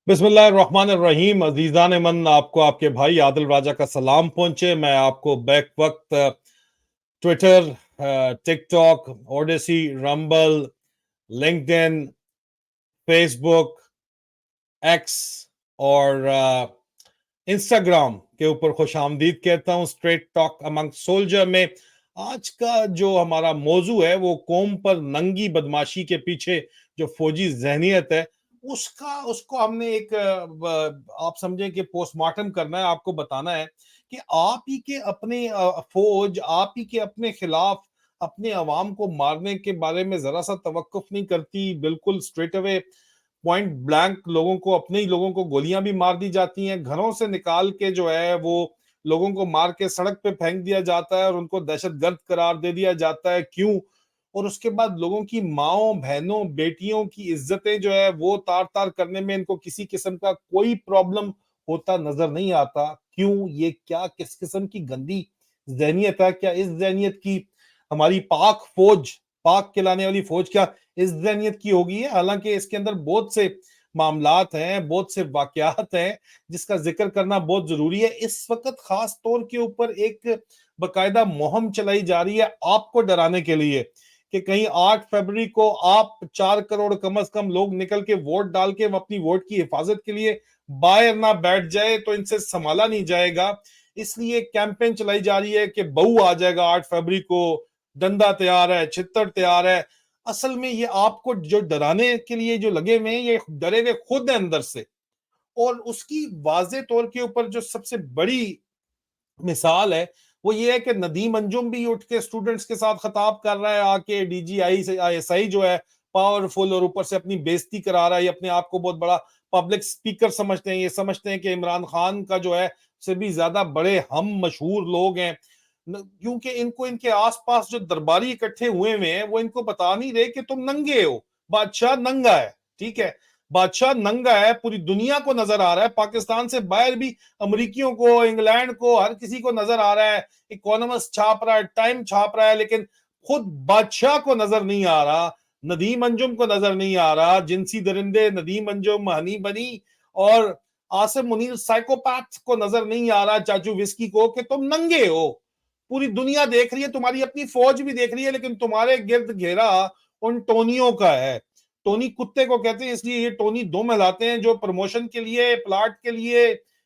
बिस्मिल्लाहिर्रहमानिर्रहीम। अजीजान मन, आपको आपके भाई आदिल राजा का सलाम पहुंचे। मैं आपको बैक वक्त Twitter, TikTok, Odyssey, rumble, LinkedIn, Facebook, x और इंस्टाग्राम के ऊपर खुश आमदीद कहता हूं। स्ट्रेट टॉक अमंग सोल्जर में आज का जो हमारा मौजू है वो कौम पर नंगी बदमाशी के पीछे जो फौजी जहनियत है उसका उसको हमने एक आप समझें कि पोस्टमार्टम करना है। आपको बताना है कि आप ही के अपने फौज आप ही के अपने खिलाफ अपने अवाम को मारने के बारे में जरा सा तवक्कुफ नहीं करती। बिल्कुल स्ट्रेट अवे पॉइंट ब्लैंक लोगों को, अपने ही लोगों को गोलियां भी मार दी जाती हैं। घरों से निकाल के जो है वो लोगों को मार के सड़क पे फेंक दिया जाता है और उनको दहशतगर्द करार दे दिया जाता है। क्यों? और उसके बाद लोगों की माओ, बहनों, बेटियों की इज्जतें जो है वो तार तार करने में इनको किसी किस्म का कोई प्रॉब्लम होता नजर नहीं आता। क्यों? ये क्या किस किस्म की गंदी जहनियत है? क्या इस जहनियत की हमारी पाक फौज, पाक खिलाने वाली फौज क्या इस जहनियत की होगी है? हालांकि इसके अंदर बहुत से मामलात हैं, बहुत से वाकयात हैं जिसका जिक्र करना बहुत जरूरी है। इस वक्त खास तौर के ऊपर एक बकायदा मुहिम चलाई जा रही है आपको डराने के लिए कि कहीं 8 फरवरी को आप 4 करोड़ कम से कम लोग निकल के वोट डाल के अपनी वोट की हिफाजत के लिए बाहर ना बैठ जाए तो इनसे संभाला नहीं जाएगा। इसलिए कैंपेन चलाई जा रही है कि बहू आ जाएगा 8 फरवरी को, डंडा तैयार है, छित्तर तैयार है। असल में ये आपको जो डराने के लिए जो लगे हुए हैं, ये डरे हुए खुद है अंदर से। और उसकी वाजे तौर के ऊपर जो सबसे बड़ी मिसाल है वो ये है कि नदीम अंजुम भी उठ के स्टूडेंट्स के साथ खिताब कर रहा है आके। डीजीआई से आईएसआई जो है पावरफुल, और ऊपर से अपनी बेइज्जती करा रहा है। ये अपने आप को बहुत बड़ा पब्लिक स्पीकर समझते हैं। ये समझते हैं कि इमरान खान का जो है से भी ज्यादा बड़े हम मशहूर लोग हैं, क्योंकि इनको इनके आसपास जो दरबारी इकट्ठे हुए हैं वो इनको बता नहीं रहे कि तुम नंगे हो। बादशाह नंगा है, ठीक है, बादशाह नंगा है, पूरी दुनिया को नजर आ रहा है, पाकिस्तान से बाहर भी अमरीकियों को, इंग्लैंड को, हर किसी को नजर आ रहा है। इकोनॉमिस्ट छाप रहा है, टाइम छाप रहा है, लेकिन खुद बादशाह को नजर नहीं आ रहा, नदीम अंजुम को नजर नहीं आ रहा। जिनसी दरिंदे नदीम अंजुम, हनी बनी और आसिम मुनीर साइकोपैथ को नजर नहीं आ रहा, चाचू विस्की को, कि तुम नंगे हो। पूरी दुनिया देख रही है, तुम्हारी अपनी फौज भी देख रही है, लेकिन तुम्हारे गिर्द घेरा उन टोनियों का है। टोनी कुत्ते को कहते हैं, इसलिए ये टोनी दो कहलाते हैं, जो प्रमोशन के लिए, प्लाट के लिए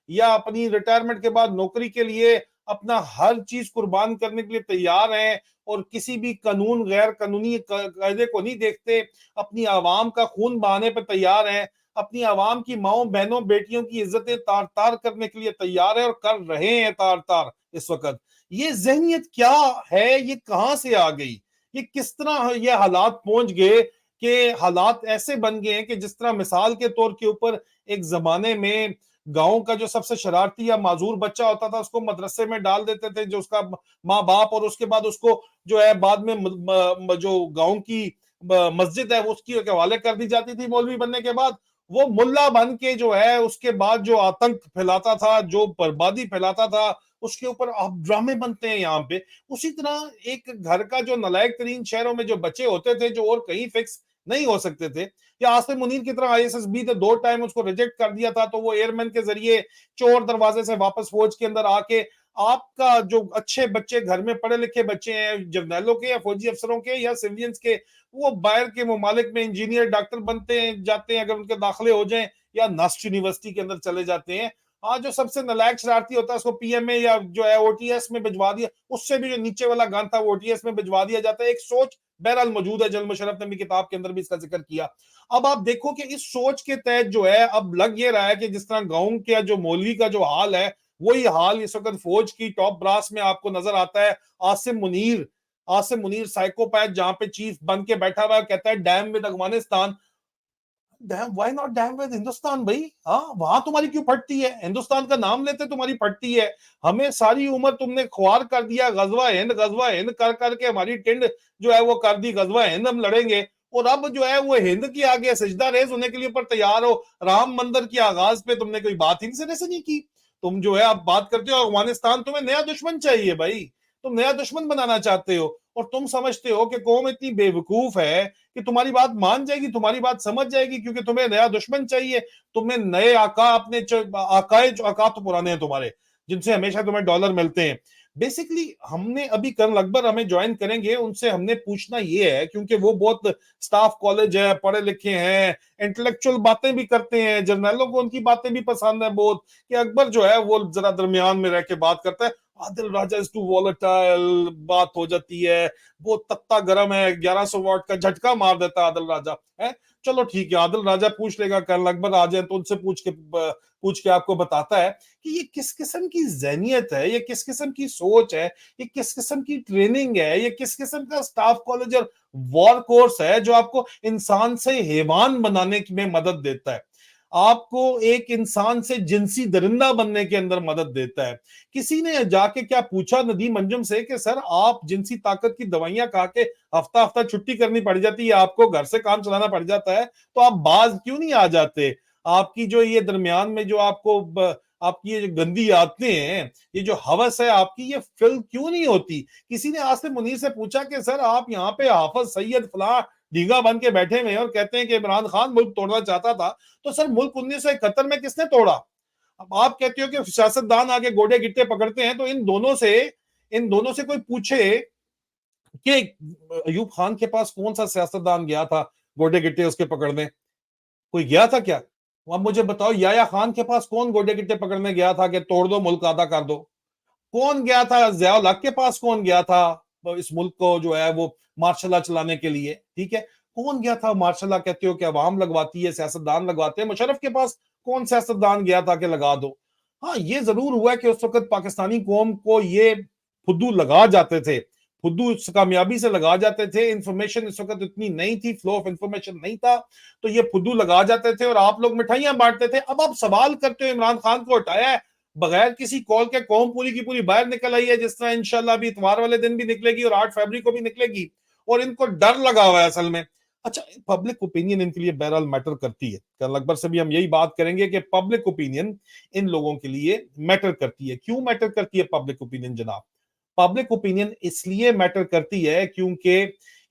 या अपनी रिटायरमेंट के बाद नौकरी के लिए अपना हर चीज कुर्बान करने के लिए तैयार हैं और किसी भी कानून, गैर कानूनी कायदे को नहीं देखते। अपनी आवाम का खून बहाने पर तैयार हैं, अपनी आवाम की माओ, बहनों, बेटियों की इज्जतें तार तार करने के लिए तैयार है और कर रहे हैं तार तार इस वक्त। ये जहनियत क्या है? ये कहां से आ गई? ये किस तरह ये हालात पहुंच गए कि हालात ऐसे बन गए हैं कि जिस तरह मिसाल के तौर के ऊपर एक जमाने में गांव का जो सबसे शरारती या माजूर बच्चा होता था उसको मदरसे में डाल देते थे जो उसका माँ बाप, और उसके बाद उसको जो है बाद में जो गांव की मस्जिद है उसकी हवाले कर दी जाती थी मौलवी बनने के बाद। वो मुल्ला बन के जो है उसके बाद जो आतंक फैलाता था, जो बर्बादी फैलाता था, उसके ऊपर आप ड्रामे बनते हैं यहाँ पे। उसी तरह एक घर का जो नलायक तरीन शहरों में जो बच्चे होते थे जो और कहीं फिक्स नहीं हो सकते थे, या आसिम मुनीर की तरह आईएसएसबी ने 2 टाइम उसको रिजेक्ट कर दिया था, तो वो एयरमैन के जरिए चोर दरवाजे से वापस फौज के अंदर आके आपका जो अच्छे बच्चे, घर में पढ़े लिखे बच्चे हैं, जर्नैलों के या फौजी अफसरों के या सिविलियंस के, वो बाहर के ममालिक में इंजीनियर, डॉक्टर बनते हैं, जाते हैं, अगर उनके दाखिले हो जाए, या नस्ट यूनिवर्सिटी के अंदर चले जाते हैं। हाँ, जो सबसे नलायक शरारती होता है उसको पीएमए या जो है ओटीएस में भिजवा दिया, उससे भी जो नीचे वाला गान था वो ओटीएस में भिजवा दिया जाता है। एक सोच बहरहाल मौजूद है, जनरल मुशर्रफ ने भी किताब के अंदर भी इसका जिक्र किया। अब आप देखो कि इस सोच के तहत जो है अब लग ये रहा है कि जिस तरह गांव के जो मौलवी का जो हाल है वही हाल इस वक्त फौज की टॉप ब्रास में आपको नजर आता है। आसिम मुनीर, आसिम मुनीर साइकोपैथ जहां पे चीफ बन के बैठा हुआ है, कहता है dam with Afghanistan. Dam, why not dam with Hindustan भाई? हाँ, वहां तुम्हारी क्यों फटती है? हिंदुस्तान का नाम लेते तुम्हारी फटती है। हमें सारी उम्र तुमने ख्वार कर दिया, गजवा हिंद कर करके हमारी टिंड जो है वो कर दी, गजवा हिंद हम लड़ेंगे। और अब जो है वो हिंद के आगे सजदा रेज होने के लिए पर तैयार हो। राम मंदिर की आगाज पे तुमने कोई बात ही सिरे से नहीं की। तुम जो है अब बात करते हो अफगानिस्तान, तुम्हें नया दुश्मन चाहिए भाई, तुम नया दुश्मन बनाना चाहते हो। اور तुम समझते हो कि कौम इतनी बेवकूफ है कि तुम्हारी बात मान जाएगी, तुम्हारी बात समझ जाएगी, क्योंकि तुम्हें नया दुश्मन चाहिए, तुम्हें नए आका अपने आका तो पुराने हैं तुम्हारे, जिनसे हमेशा तुम्हें डॉलर मिलते हैं। बेसिकली हमने अभी कर्नल अकबर हमें ज्वाइन करेंगे, उनसे हमने पूछना ये है, क्योंकि वो बहुत स्टाफ कॉलेज है, पढ़े लिखे हैं, इंटेलेक्चुअल बातें भी करते हैं, जर्नलों को उनकी बातें भी पसंद है बहुत, कि अकबर जो है वो जरा दरमियान में रह के बात करता है। आदिल राजा इज टू वॉलेटाइल, बात हो जाती है, वो तख्ता गर्म है, 1100 वाट का झटका मार देता है आदिल राजा है। चलो ठीक है, आदिल राजा पूछ लेगा, कर्नल अकबर आ जाए तो उनसे पूछ के आपको बताता है कि ये किस किस्म की ज़हनियत है, ये किस किस्म की सोच है, ये किस किस्म की ट्रेनिंग है, ये किस किस्म का स्टाफ कॉलेज और वॉर कोर्स है जो आपको इंसान से हैवान बनाने में मदद देता है, आपको एक इंसान से जिनसी दरिंदा बनने के अंदर मदद देता है। किसी ने जाके क्या पूछा नदीम अंजुम से कि सर आप जिनसी ताकत की दवाइयां खा के हफ्ता हफ्ता छुट्टी करनी पड़ जाती है, आपको घर से काम चलाना पड़ जाता है, तो आप बाज क्यों नहीं आ जाते? आपकी जो ये दरमियान में जो आपकी ये जो गंदी आदतें हैं, ये जो हवस है आपकी, ये फिल क्यों नहीं होती? किसी ने आसिम मुनीर से पूछा कि सर आप यहाँ पे हाफिज सैयद फलां ढींगा बन के बैठे हुए हैं और कहते हैं कि इमरान खान मुल्क तोड़ना चाहता था, तो सर मुल्क 1971 में किसने तोड़ा? अब आप कहते हो कि सियासतदान आगे गोडे गिट्टे पकड़ते हैं, तो इन दोनों से कोई पूछे कि अयूब खान के पास कौन सा सियासतदान गया था गोडे गिट्टे उसके पकड़ने? कोई गया था क्या? अब मुझे बताओ, याया खान के पास कौन गोडे गिट्टे पकड़ने गया था कि तोड़ दो मुल्क आधा कर दो? कौन गया था? ज़ियाउल हक के पास कौन गया था इस मुल्क को जो है वो मार्शल लॉ चलाने के लिए? ठीक है, कौन गया था मार्शल लॉ? कहते हो कि अवाम लगवाती है, सियासतदान लगवाते हैं। मुशर्रफ के पास कौन सियासतदान गया था कि लगा दो? हाँ, ये जरूर हुआ कि उस वक्त पाकिस्तानी कौम को ये फुद्दू लगा जाते थे, फुद्दू कामयाबी से लगा जाते थे। इंफॉर्मेशन इस वक्त इतनी नहीं थी, फ्लो ऑफ इंफॉर्मेशन नहीं था, तो ये फुद्दू लगा जाते थे और आप लोग मिठाइयां बांटते थे। अब आप सवाल करते हो इमरान खान को हटाया है बगैर किसी कॉल के, कौम पूरी की पूरी बाहर निकल आई है, जिस तरह इंशाल्लाह भी इतवार वाले दिन भी निकलेगी और 8 फरवरी को भी निकलेगी, और इनको डर लगा हुआ है असल में। अच्छा, पब्लिक ओपिनियन इनके लिए बहरहाल मैटर करती है। कर्नल अकबर से भी हम यही बात करेंगे कि पब्लिक ओपिनियन इन लोगों के लिए मैटर करती है। क्यों मैटर करती है पब्लिक ओपिनियन जनाब? पब्लिक ओपिनियन इसलिए मैटर करती है क्योंकि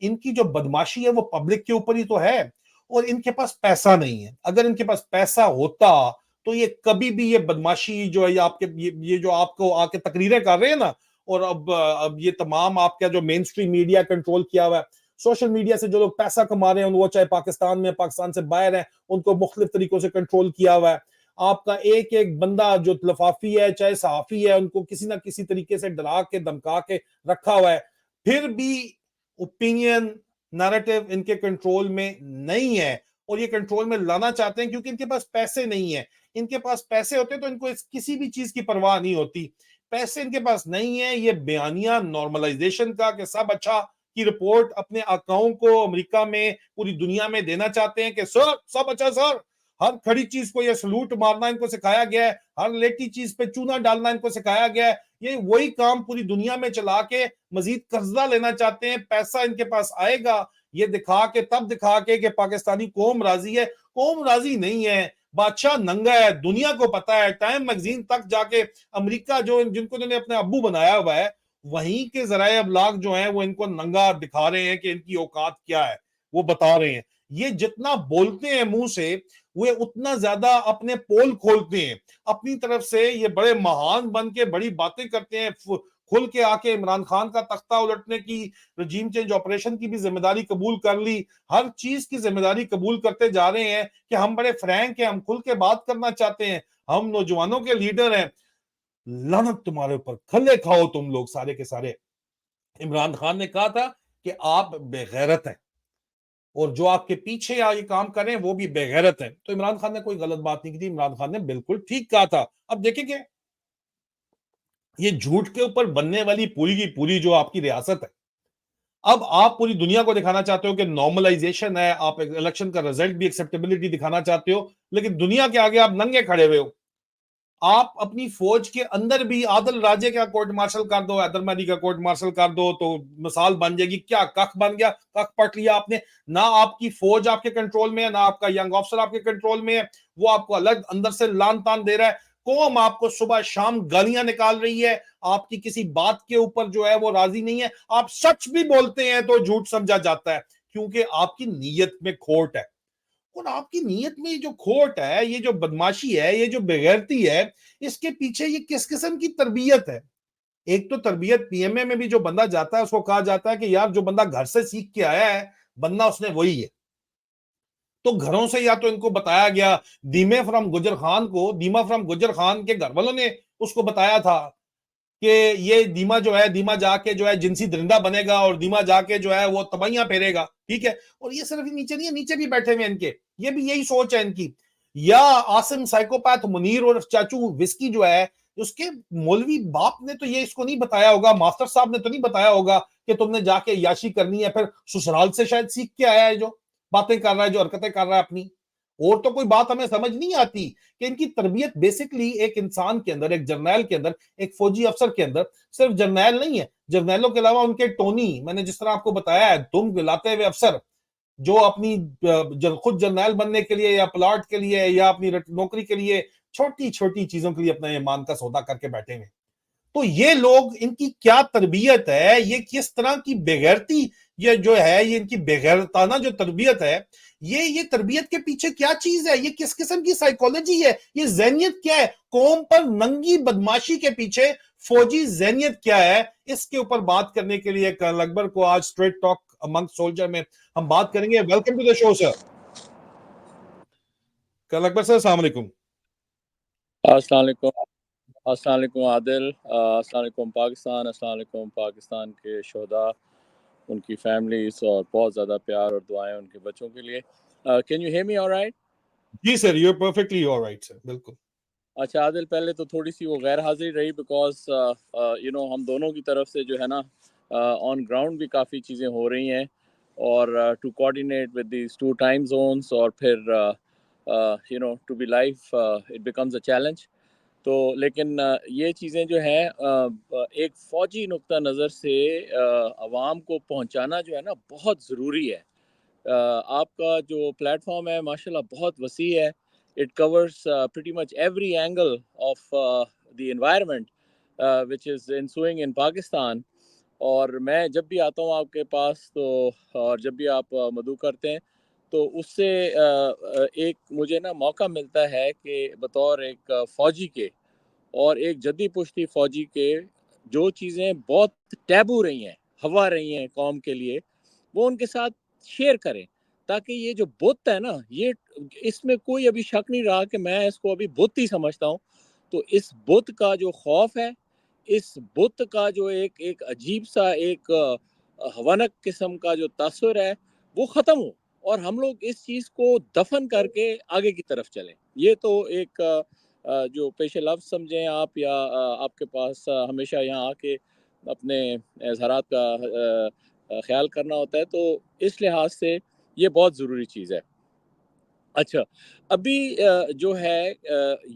इनकी जो बदमाशी है वो पब्लिक के ऊपर ही तो है, और इनके पास पैसा नहीं है। अगर इनके पास पैसा होता तो ये कभी भी ये बदमाशी जो है आपके ये जो आपको आके तकरीरें कर रहे हैं ना, और अब ये तमाम आपका जो मेन स्ट्रीम मीडिया कंट्रोल किया हुआ है, सोशल मीडिया से जो लोग पैसा कमा रहे हैं, वो चाहे पाकिस्तान में पाकिस्तान से बाहर है, उनको मुख्तलिफ तरीकों से कंट्रोल किया हुआ है। आपका एक एक बंदा जो लफाफी है चाहे सहाफी है, उनको किसी ना किसी तरीके से डरा के धमका के रखा हुआ है। फिर भी ओपिनियन नैरेटिव इनके कंट्रोल में नहीं है, और ये कंट्रोल में लाना चाहते हैं क्योंकि इनके पास पैसे नहीं है। इनके पास पैसे होते तो इनको किसी भी चीज की परवाह नहीं होती। पैसे इनके पास नहीं है। ये बयानिया नॉर्मलाइजेशन का कि सब अच्छा की रिपोर्ट अपने आकाओं को अमेरिका में पूरी दुनिया में देना चाहते हैं कि सर सब अच्छा सर, हर खड़ी चीज को ये सलूट मारना इनको सिखाया गया है, हर लेटी चीज पे चूना डालना इनको सिखाया गया है। ये वही काम पूरी दुनिया में चला के मजीद कर्जा लेना चाहते हैं। पैसा इनके पास आएगा ये दिखा के, तब दिखा के कि पाकिस्तानी कौम राजी है। कौम राजी नहीं है, बादशाह नंगा है, दुनिया को पता है। टाइम मैगजीन तक जाके अमेरिका जो जिनको इन्होंने अपने अब्बू बनाया हुआ है, वहीं के जराए अबलाग जो हैं वो इनको नंगा दिखा रहे हैं कि इनकी औकात क्या है, वो बता रहे हैं। ये जितना बोलते हैं मुंह से, वे उतना ज्यादा अपने पोल खोलते हैं अपनी तरफ से। ये बड़े महान बन के बड़ी बातें करते हैं, खुल के आके इमरान खान का तख्ता उलटने की, रजीम चेंज ऑपरेशन की भी जिम्मेदारी कबूल कर ली, हर चीज की जिम्मेदारी कबूल करते जा रहे हैं कि हम बड़े फ्रैंक हैं, हम खुल के बात करना चाहते हैं, हम नौजवानों के लीडर हैं। लानत तुम्हारे ऊपर, खले खाओ तुम लोग सारे के सारे। इमरान खान ने कहा था कि आप बेगैरत हैं, और जो आपके पीछे ये काम कर रहे हैं वो भी बेगैरत हैं। तो इमरान खान ने कोई गलत बात नहीं की थी, इमरान खान ने बिल्कुल ठीक कहा था। अब देखेंगे ये झूठ के ऊपर बनने वाली पूरी की पूरी जो आपकी रियासत है, अब आप पूरी दुनिया को दिखाना चाहते हो कि नॉर्मलाइजेशन है, आप इलेक्शन का रिजल्ट भी एक्सेप्टेबिलिटी दिखाना चाहते हो, लेकिन दुनिया के आगे आप नंगे खड़े हुए हो। आप अपनी फौज के अंदर भी आदिल राजे का कोर्ट मार्शल कर दो, हैदर महदी का कोर्ट मार्शल कर दो, तो मिसाल बन जाएगी। क्या कख बन गया, कख पट लिया आपने। ना आपकी फौज आपके कंट्रोल में है, ना आपका यंग ऑफिसर आपके कंट्रोल में है, वो आपको अलग अंदर से लान तान दे रहा है। قوم آپ کو صبح شام گالیاں نکال رہی ہے, آپ کی کسی بات کے اوپر جو ہے وہ راضی نہیں ہے, آپ سچ بھی بولتے ہیں تو جھوٹ سمجھا جاتا ہے, کیونکہ آپ کی نیت میں کھوٹ ہے. اور آپ کی نیت میں جو کھوٹ ہے, یہ جو بدماشی ہے, یہ جو بےغیرتی ہے, اس کے پیچھے یہ کس قسم کی تربیت ہے؟ ایک تو تربیت پی ایم اے میں بھی جو بندہ جاتا ہے اس کو کہا جاتا ہے کہ یار جو بندہ گھر سے سیکھ کے آیا ہے بندہ اس نے وہی ہے. تو گھروں سے یا تو ان کو بتایا گیا, دیمے فرام گجر خان کو, دیما فرام گجر خان کے گھر والوں نے اس کو بتایا تھا کہ یہ دیما جو ہے, دیما جا کے جو ہے جنسی درندہ بنے گا اور دیما جا کے جو ہے وہ تباہیاں پھیرے گا, ٹھیک ہے. اور یہ صرف نیچے نہیں ہے, نیچے بھی بیٹھے ہوئے ان کے, یہ بھی یہی سوچ ہے ان کی. یا آسم سائیکوپیتھ منیر اور چاچو وسکی جو ہے, اس کے مولوی باپ نے تو یہ اس کو نہیں بتایا ہوگا, ماسٹر صاحب نے تو نہیں بتایا ہوگا کہ تم نے جا کے عیاشی کرنی ہے, پھر سسرال سے شاید سیکھ کے آیا ہے, جو باتیں کر رہا ہے, جو حرکتیں کر رہا ہے اپنی. اور تو کوئی بات ہمیں سمجھ نہیں آتی کہ ان کی تربیت بیسکلی ایک انسان کے اندر, ایک جرنیل کے اندر, ایک فوجی افسر کے اندر, صرف جرنیل نہیں ہے, جرنیلوں کے علاوہ ان کے ٹونی, میں نے جس طرح آپ کو بتایا ہے, تم لاتے ہوئے افسر جو اپنی خود جرنیل بننے کے لیے یا پلاٹ کے لیے یا اپنی نوکری کے لیے چھوٹی چھوٹی چیزوں کے لیے اپنا ایمان کا سودا کر کے بیٹھے ہوئے. تو یہ لوگ, ان کی کیا تربیت ہے, یہ کس طرح کی بےغیرتی, یہ جو ہے یہ ان کی بےغیرتانہ جو تربیت ہے, یہ تربیت کے پیچھے کیا چیز ہے, یہ کس قسم کی سائیکولوجی ہے, یہ ذہنیت کیا ہے, قوم پر ننگی بدماشی کے پیچھے فوجی ذہنیت کیا ہے, اس کے اوپر بات کرنے کے لیے کرنل اکبر کو آج اسٹریٹ ٹاک امنگ سولجر میں ہم بات کریں گے. Welcome to the show sir. Colonel Akbar sir, السلام علیکم. السلام علیکم. السلام علیکم عادل, السلام علیکم پاکستان, السلام علیکم پاکستان کے شہداء, ان کی فیملیز, اور بہت زیادہ پیار اور دعائیں ان کے بچوں کے لیے. Can you hear me alright? جی sir, you are perfectly alright sir, بالکل. اچھا عادل, پہلے تو تھوڑی سی وہ غیر حاضری رہی بیکاز ہم دونوں کی طرف سے جو ہے نا آن گراؤنڈ بھی کافی چیزیں ہو رہی ہیں, اور to coordinate with these two time zones, اور پھر to be life it becomes a challenge. تو لیکن یہ چیزیں جو ہیں ایک فوجی نقطہ نظر سے عوام کو پہنچانا جو ہے نا بہت ضروری ہے. آپ کا جو پلیٹ فارم ہے ماشاءاللہ بہت وسیع ہے. It covers pretty much every angle of the environment which is ensuing in Pakistan. اور میں جب بھی آتا ہوں آپ کے پاس تو, اور جب بھی آپ مدعو کرتے ہیں تو اس سے ایک مجھے نا موقع ملتا ہے کہ بطور ایک فوجی کے اور ایک جدی پشتی فوجی کے جو چیزیں بہت ٹیبو رہی ہیں, ہوا رہی ہیں قوم کے لیے, وہ ان کے ساتھ شیئر کریں, تاکہ یہ جو بت ہے نا, یہ اس میں کوئی ابھی شک نہیں رہا کہ میں اس کو ابھی بت ہی سمجھتا ہوں. تو اس بت کا جو خوف ہے, اس بت کا جو ایک عجیب سا ایک حونک قسم کا جو تاثر ہے, وہ ختم ہو, اور ہم لوگ اس چیز کو دفن کر کے آگے کی طرف چلیں. یہ تو ایک جو پیش لفظ سمجھیں آپ, یا آپ کے پاس ہمیشہ یہاں آ کے اپنے اظہارات کا خیال کرنا ہوتا ہے, تو اس لحاظ سے یہ بہت ضروری چیز ہے. اچھا, ابھی جو ہے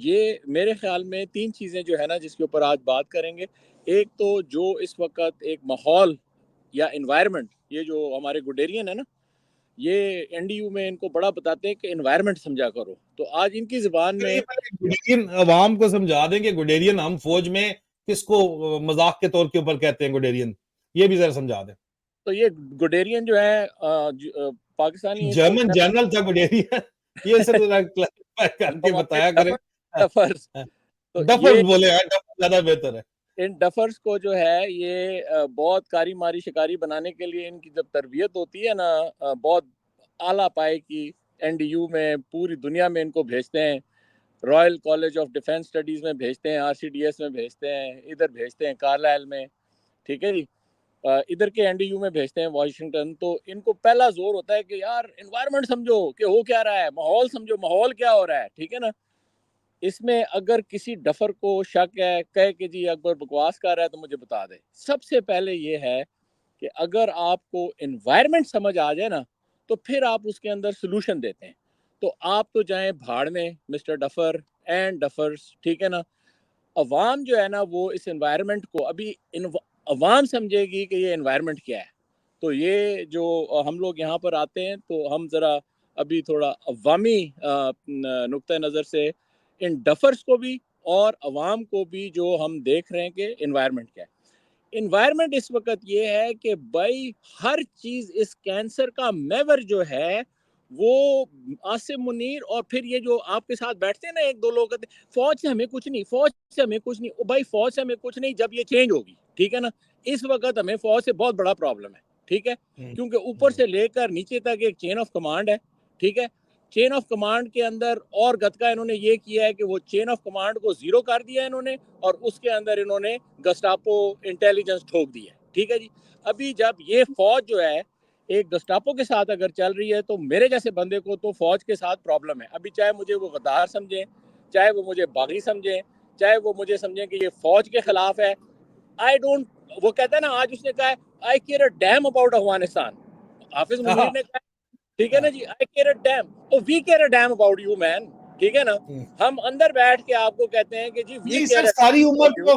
یہ میرے خیال میں تین چیزیں جو ہے نا جس کے اوپر آج بات کریں گے. ایک تو جو اس وقت ایک ماحول یا انوائرمنٹ, یہ جو ہمارے گڈیرین ہے نا, یہ این ڈی یو میں ان کو بڑا بتاتے ہیں کہ انوائرمنٹ سمجھا کرو. تو آج ان کی زبان میں گڈیرین عوام کو سمجھا دیں کہ گڈیرین ہم فوج میں کس کو مذاق کے طور کے اوپر کہتے ہیں گڈیرین, یہ بھی ذرا سمجھا دیں. تو یہ گڈیرین جو ہے پاکستانی جرمن جنرل تھا گڈیرین, یہ سر ذرا کلیریفائی کر کے بتایا کریں. ڈفرز, تو ڈفرز بولے, زیادہ بہتر ہے. ان ڈفرز کو جو ہے یہ بہت کاری ماری شکاری بنانے کے لیے ان کی جب تربیت ہوتی ہے نا بہت اعلیٰ پائے کی, این ڈی یو میں پوری دنیا میں ان کو بھیجتے ہیں, Royal college of defence studies میں بھیجتے ہیں, آر سی ڈی ایس میں بھیجتے ہیں, ادھر بھیجتے ہیں کارلائل میں, ٹھیک ہے جی, ادھر کے این ڈی یو میں بھیجتے ہیں واشنگٹن. تو ان کو پہلا زور ہوتا ہے کہ یار انوائرمنٹ سمجھو کہ ہو کیا رہا ہے, ماحول سمجھو ماحول کیا ہو رہا ہے, ٹھیک ہے نا. اس میں اگر کسی ڈفر کو شک ہے, کہے کہ جی اکبر بکواس کر رہا ہے, تو مجھے بتا دے. سب سے پہلے یہ ہے کہ اگر آپ کو انوائرمنٹ سمجھ آ جائے نا, تو پھر آپ اس کے اندر سلوشن دیتے ہیں. تو آپ تو جائیں بھاڑ میں مسٹر ڈفر اینڈ ڈفرز, ٹھیک ہے نا. عوام جو ہے نا وہ اس انوائرمنٹ کو ابھی عوام سمجھے گی کہ یہ انوائرمنٹ کیا ہے. تو یہ جو ہم لوگ یہاں پر آتے ہیں تو ہم ذرا ابھی تھوڑا عوامی نقطہ نظر سے ان ڈفرز کو بھی اور عوام کو بھی جو ہم دیکھ رہے ہیں کہ انوائرمنٹ کیا ہے. انوائرمنٹ اس وقت یہ ہے کہ بھائی ہر چیز اس کینسر کا میور جو ہے وہ عاصم منیر اور پھر یہ جو آپ کے ساتھ بیٹھتے ہیں نا ایک دو لوگ کہتے ہیں فوج سے ہمیں کچھ نہیں، فوج سے ہمیں کچھ نہیں. بھائی فوج سے ہمیں کچھ نہیں جب یہ چینج ہوگی، ٹھیک ہے نا. اس وقت ہمیں فوج سے بہت بڑا پرابلم ہے، ٹھیک ہے، کیونکہ اوپر سے لے کر نیچے تک ایک چین آف کمانڈ ہے، ٹھیک ہے. چین آف کمانڈ کے اندر اور گتکا انہوں نے یہ کیا ہے کہ وہ چین آف کمانڈ کو زیرو کر دیا انہوں نے، اور اس کے اندر انہوں نے گسٹاپو انٹیلیجنس ٹھوک دی ہے، ٹھیک ہے جی. ابھی جب یہ فوج جو ہے ایک گسٹاپو کے ساتھ اگر چل رہی ہے تو میرے جیسے بندے کو تو فوج کے ساتھ پرابلم ہے. ابھی چاہے مجھے وہ غدار سمجھیں، چاہے وہ مجھے باغی سمجھیں، چاہے وہ مجھے سمجھیں کہ یہ فوج کے خلاف ہے. آئی ڈونٹ، وہ کہتا ہے نا آج اس نے کہا ہے I care a damn about Afghanistan, Hafiz Munir نے کہا، ٹھیک ہے نا جی، I care a damn, oh we care a damn about you man, ٹھیک ہے نا. ہم اندر بیٹھ کے آپ کو کہتے ہیں کہ جی وی جی کیئر سر، اے ساری ڈیم عمر اباؤٹ یو. تو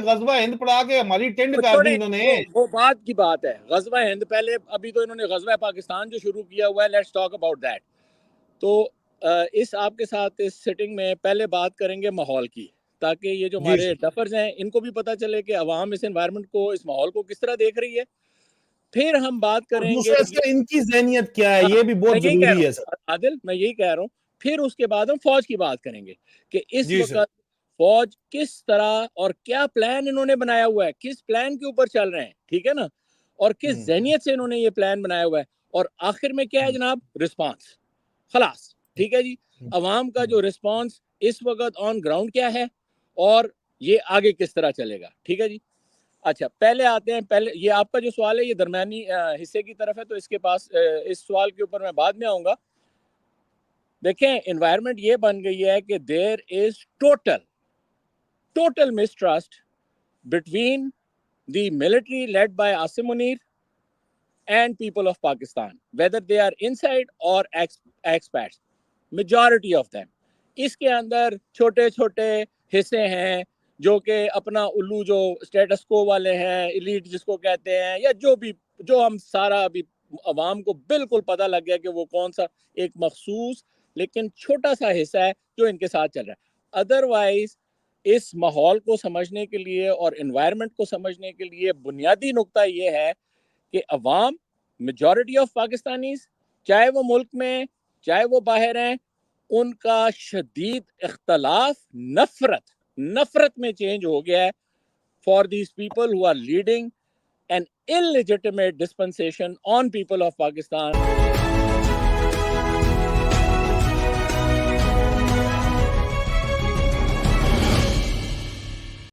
غزوہ ہند پڑھا کے ہماری ٹینڈ کر دی چھوڑیں انہوں نے. وہ بات کی بات ہے، غزوہ ہند پہلے، ابھی تو انہوں نے غزوہ پاکستان جو شروع کیا ہوا ہے، لیٹس ٹاک اباؤٹ دیٹ. تو اس آپ کے ساتھ اس سیٹنگ میں پہلے بات کریں گے ماحول کی، تاکہ یہ جو جی ہمارے سر، ڈفرز ہیں ان کو بھی پتہ چلے کہ عوام اس انوائرمنٹ کو، اس ماحول کو کس طرح دیکھ رہی ہے. پھر ہم بات اور کریں گے دوسرا سر ان کی ذہنیت کیا ہے، ہاں، یہ بھی میں بہت یہی کہہ ضروری رہا ہے سر. ہوں عادل، میں یہی کہہ رہا ہوں. پھر اس کے بعد ہم فوج کی بات کریں گے کہ اس جی سر. وقت فوج کس طرح اور کیا پلان انہوں نے بنایا ہوا ہے، کس پلان کے اوپر چل رہے ہیں، ٹھیک ہے نا، اور کس ذہنیت سے انہوں نے یہ پلان بنایا ہوا ہے. اور آخر میں کیا ہے جناب، رسپانس، خلاص، ٹھیک ہے جی. عوام کا جو رسپانس اس وقت آن گراؤنڈ کیا ہے اور یہ آگے کس طرح چلے گا، ٹھیک ہے جی. اچھا پہلے آتے ہیں، پہلے یہ آپ کا جو سوال ہے یہ درمیانی حصے کی طرف ہے، تو اس کے پاس اس سوال کے اوپر میں بعد میں آؤں گا. دیکھیں انوائرمنٹ یہ بن گئی ہے کہ there is total mistrust between the military led by Asim Munir and people of Pakistan, whether they are inside or expats, majority of them. اس کے اندر چھوٹے چھوٹے حصے ہیں جو کہ اپنا الو جو اسٹیٹس کو والے ہیں، ایلیٹ جس کو کہتے ہیں، یا جو بھی، جو ہم سارا ابھی عوام کو بالکل پتہ لگ گیا کہ وہ کون سا ایک مخصوص لیکن چھوٹا سا حصہ ہے جو ان کے ساتھ چل رہا ہے. ادروائز اس ماحول کو سمجھنے کے لیے اور انوائرمنٹ کو سمجھنے کے لیے بنیادی نقطہ یہ ہے کہ عوام، میجورٹی آف پاکستانیز، چاہے وہ ملک میں چاہے وہ باہر ہیں، ان کا شدید اختلاف نفرت میں چینج ہو گیا ہے for these people who are leading an illegitimate dispensation on people of Pakistan.